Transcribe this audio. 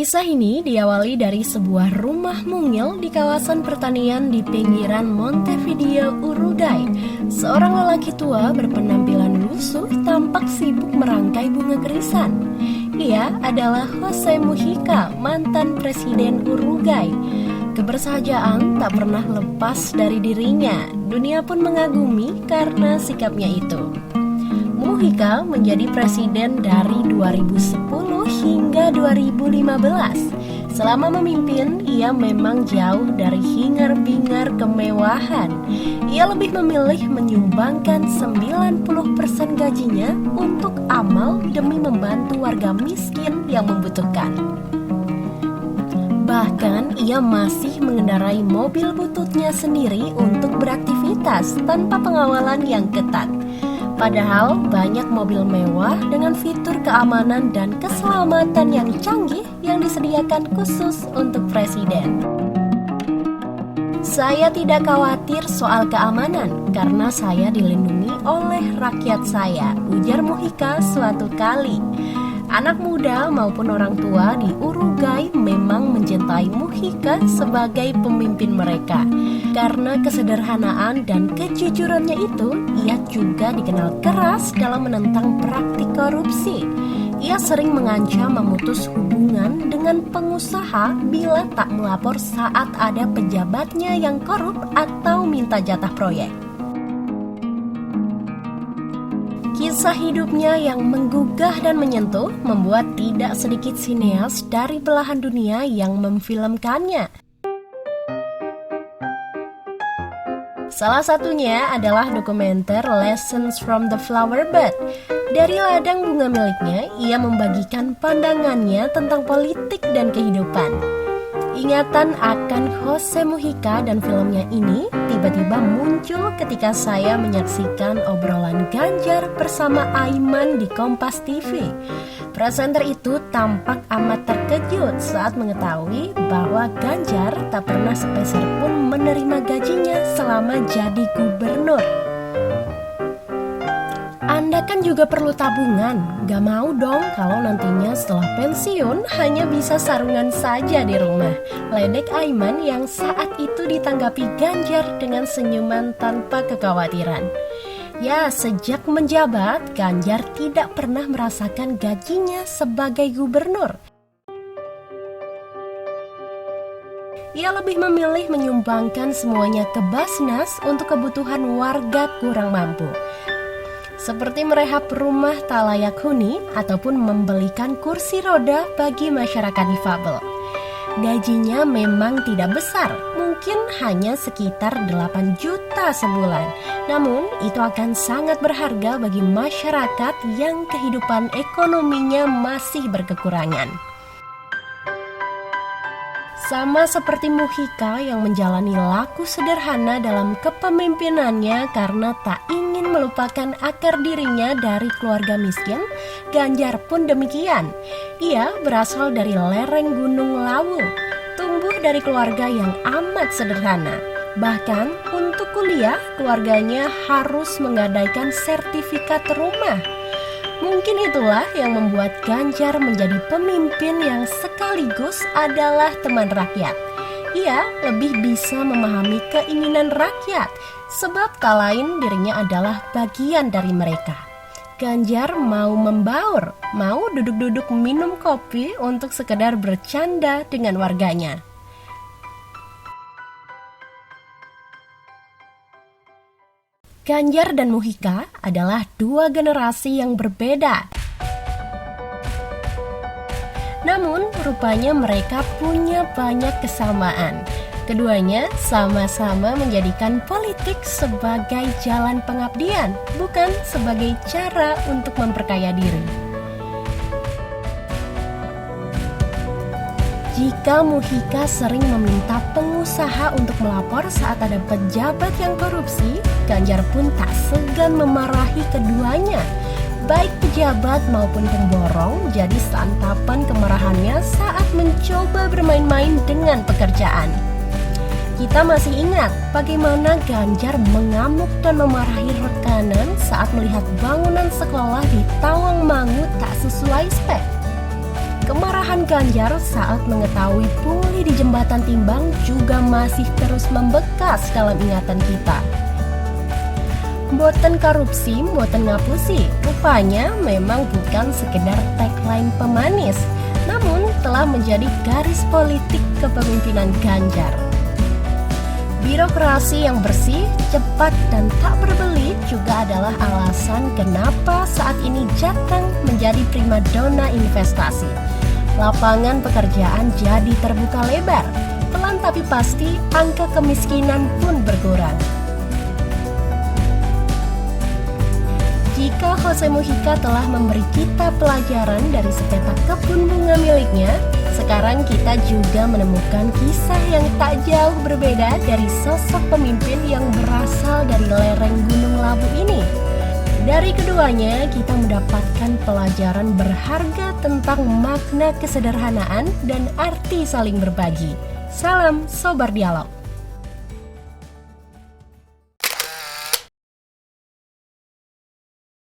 Kisah ini diawali dari sebuah rumah mungil di kawasan pertanian di pinggiran Montevideo, Uruguay. Seorang lelaki tua berpenampilan lusuh tampak sibuk merangkai bunga kerisan. Ia adalah Jose Mujica, mantan presiden Uruguay. Kebersahajaan tak pernah lepas dari dirinya. Dunia pun mengagumi karena sikapnya itu. Mujica menjadi presiden dari 2010 hingga 2015. Selama memimpin, ia memang jauh dari hingar-bingar kemewahan. Ia lebih memilih menyumbangkan 90% gajinya untuk amal demi membantu warga miskin yang membutuhkan. Bahkan ia masih mengendarai mobil bututnya sendiri untuk beraktivitas tanpa pengawalan yang ketat. Padahal banyak mobil mewah dengan fitur keamanan dan keselamatan yang canggih yang disediakan khusus untuk presiden. Saya tidak khawatir soal keamanan karena saya dilindungi oleh rakyat saya, ujar Mujica suatu kali. Anak muda maupun orang tua di Uruguay memang mencintai Mujica sebagai pemimpin mereka. Karena kesederhanaan dan kejujurannya itu, ia juga dikenal keras dalam menentang praktik korupsi. Ia sering mengancam memutus hubungan dengan pengusaha bila tak melapor saat ada pejabatnya yang korup atau minta jatah proyek. Kisah hidupnya yang menggugah dan menyentuh membuat tidak sedikit sineas dari belahan dunia yang memfilmkannya. Salah satunya adalah dokumenter Lessons from the Flower Bed. Dari ladang bunga miliknya, ia membagikan pandangannya tentang politik dan kehidupan. Ingatan akan Jose Mujica dan filmnya ini tiba-tiba muncul ketika saya menyaksikan obrolan Ganjar bersama Aiman di Kompas TV. Presenter itu tampak amat terkejut saat mengetahui bahwa Ganjar tak pernah sepeser pun menerima gajinya selama jadi gubernur. Anda kan juga perlu tabungan, gak mau dong kalau nantinya setelah pensiun hanya bisa sarungan saja di rumah. Ledek Aiman yang saat itu ditanggapi Ganjar dengan senyuman tanpa kekhawatiran. Ya, sejak menjabat, Ganjar tidak pernah merasakan gajinya sebagai gubernur. Ia lebih memilih menyumbangkan semuanya ke Basnas untuk kebutuhan warga kurang mampu. Seperti merehab rumah tak layak huni ataupun membelikan kursi roda bagi masyarakat difabel. Gajinya memang tidak besar, mungkin hanya sekitar 8 juta sebulan. Namun itu akan sangat berharga bagi masyarakat yang kehidupan ekonominya masih berkekurangan. Sama seperti Mujica yang menjalani laku sederhana dalam kepemimpinannya karena tak ingin melupakan akar dirinya dari keluarga miskin, Ganjar pun demikian. Ia berasal dari lereng Gunung Lawu, tumbuh dari keluarga yang amat sederhana. Bahkan untuk kuliah, keluarganya harus menggadaikan sertifikat rumah. Mungkin itulah yang membuat Ganjar menjadi pemimpin yang sekaligus adalah teman rakyat. Ia lebih bisa memahami keinginan rakyat, sebab tak lain dirinya adalah bagian dari mereka. Ganjar mau membaur, mau duduk-duduk minum kopi untuk sekedar bercanda dengan warganya. Ganjar dan Mujica adalah dua generasi yang berbeda. Namun, rupanya mereka punya banyak kesamaan. Keduanya sama-sama menjadikan politik sebagai jalan pengabdian, bukan sebagai cara untuk memperkaya diri. Jika Mujica sering meminta pengusaha untuk melapor saat ada pejabat yang korupsi, Ganjar pun tak segan memarahi keduanya. Baik pejabat maupun pemborong jadi santapan kemarahannya saat mencoba bermain-main dengan pekerjaan. Kita masih ingat bagaimana Ganjar mengamuk dan memarahi rekanan saat melihat bangunan sekolah di Tawangmangu tak sesuai spek. Kemarahan Ganjar saat mengetahui pungli di jembatan timbang juga masih terus membekas dalam ingatan kita. Mboten korupsi, mboten ngapusi, rupanya memang bukan sekedar tagline pemanis, namun telah menjadi garis politik kepemimpinan Ganjar. Birokrasi yang bersih, cepat, dan tak berbelit juga adalah alasan kenapa saat ini Jateng menjadi primadona investasi. Lapangan pekerjaan jadi terbuka lebar, pelan tapi pasti angka kemiskinan pun berkurang. Jika Jose Mujica telah memberi kita pelajaran dari sepetak kebun bunga miliknya, sekarang kita juga menemukan kisah yang tak jauh berbeda dari sosok pemimpin yang berasal dari lereng Gunung Lawu ini. Dari keduanya, kita mendapatkan pelajaran berharga tentang makna kesederhanaan dan arti saling berbagi. Salam Sobar Dialog.